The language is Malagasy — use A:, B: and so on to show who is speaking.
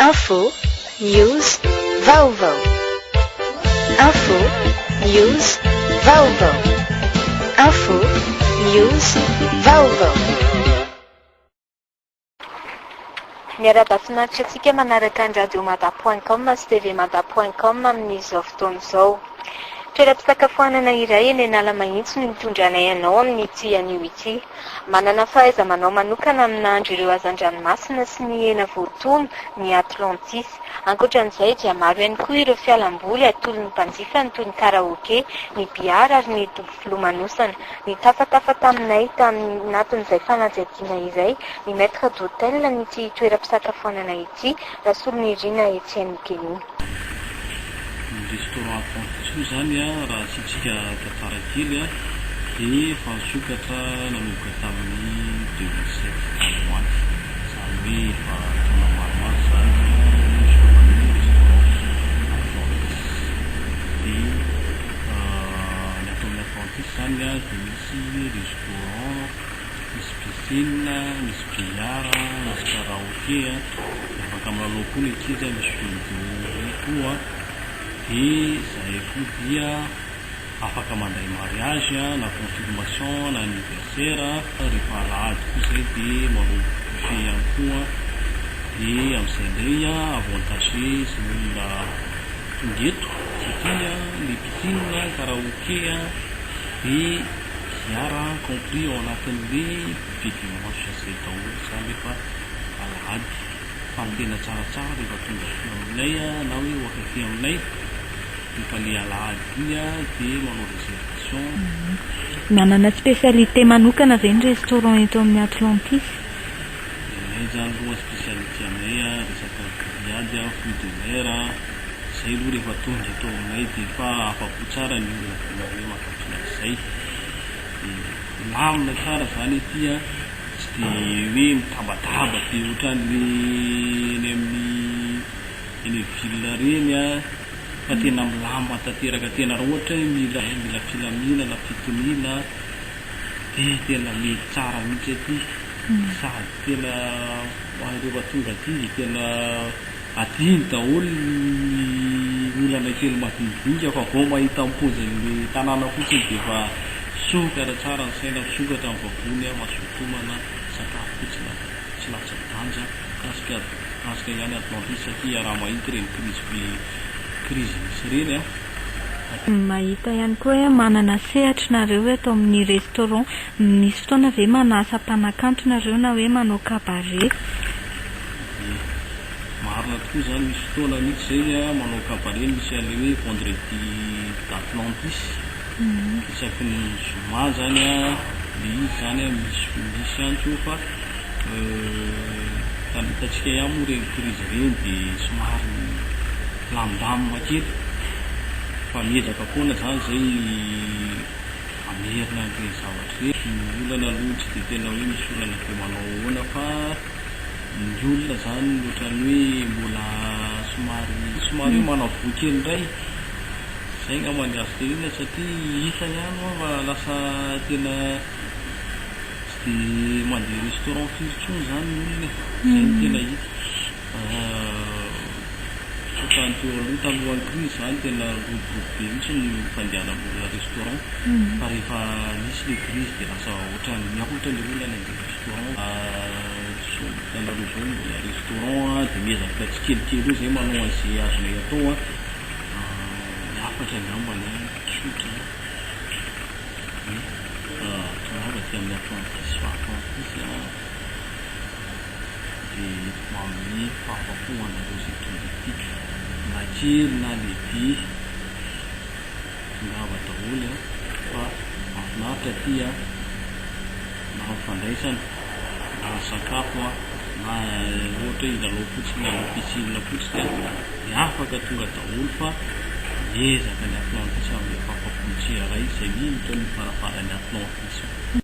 A: Info, news, vaovao. Info, news, vaovao. Info, news, vaovao.
B: Miara-bafinaritra antsika manaraka ny radio mata.com sy tv mata.com amin'izao fotoana izao. Toeram-pisakafoanana iray eny Analamahitsy no mitondranay ianao amin'ity anio ity. Manana fahaiza-manao manokana amin'ny nahandro ireo hazan-dranomasina sy ny hena voatono ny Atlantis. Ankoatran'izay dia maro ihany koa ireo fialamboly atolon'ny mpanjifa ny toy ny karaoke, ny biara ary ny tobo filomanosana. Ny tafatafa taminay tanatin'izay fanadihadiana izay ny maître d'hôtel n'ity toeram-pisakafoanana ity Rasolonirina Etienne Keny.
C: Restaurant Atlantis io zany raha tsitsika tantara kely dia efa nisokatra nanomboka tamin'ny 2007 taloany zany hoe efa taona maromaro zany nisokan'ny restaurant Atlantis dia ny ato amin'ny Atlantis zany dia misy restaurant, misy piscine, misy billard, misy karaoké afaka milalao koa ny ankizy, misy vidéo koa dia zay koa dia afaka mandray mariage na confirmation na anniversaire rehefa alahady koa zay dia manao buffet ihany koa dia amin'izay indray avantage sy ny olona tongeto satria ny piscine, karaoké dia biara compris ao anatin'le buffet dimanche zay daholo zany rehefa alahady. Fa ny tena tsaratsara rehefa tonga aminay na hoe oakaiky aminay rehefa le alahady dia manao réservation.
B: Manana spécialité manokana ve ny restaurant eto amin'ny Atlantis?
C: Aminay zany aloha spécialité aminay resaka grillade, fruits de mer zay aloha rehefa tonga eto aminay dia efa afa-po tsara ny olona tena hoe makafy an'izay. Lamina tsara zany ity tsy dia hoe mitabataba dia ohatran'le eny amin'ny eny ville reny fa tena milama tanteraka tena raha ohatra hoe mila filamina na fitonina dia tena mety tsara mihitsy aty sady tena rehefa tonga aty tena atiny daholo ny olana kely madinidinika fa vao mahita mipozin'le tanàna fotsiny dia efa sokatra tsara ny saina, misokatra amin'ny vavony mahasotomana sakafo fotsiny tsy latsa-danja kasika ihany Atlantis satria raha mahita ireny crise misy ireny
B: mahita ihany koa hoe manana sehatra nareo eto amin'ny restaurant. Misy fotoana ve manasa mpanakanto nareo na hoe manao cabaret?
C: Marina tokoa zany misy fotoana mihitsy zay manao cabaret, misy an'le hoe vendredi d'Atlantis isaky ny zoma zany le izy zany misy ihany koa fa hitantsika ihany moa reny crise reny dia somary lamindamina kely fa miezaka foana zany zay amerina an'ireny zavatra ireny. Ny olana aloha tsy dia tena hoe misy olana be manao ahoana fa ny olona zany ohatran'ny hoe mbola somary manavo kely indray zay angambany azo tenena satria hita ihany fa lasa tena tsy dia mandeha restaurant firy intsony zany ny olona zay no tena hita. Ohatrany teo aloha talohan'ny crise zany tena roborobbe mihitsy ny fandehanam-bola restaurant fa rehefa misy le crise dia lasa ohatrany miahotra le olana andeha restaurant. Tanareo zao mbola restaurant dia miezaka tsikelikely io zay manao an'izay azonay atao miafatra angambany sotra tonga ty amin'ny Atlantis fa Atlantis dia amin'ny fahafapohanareo zay tonga ity na kely na lehibe tongava daholo fa mahafinaritra aty na mifandraisana na sakafo na ohatra hoe ilalao fotsiny na piscine fotsiny dia afaka tonga daholo fa miezaka ny Atlantis amin'ny fahafapontsira ray izay mihitra ny farafaran'ny Atlantis.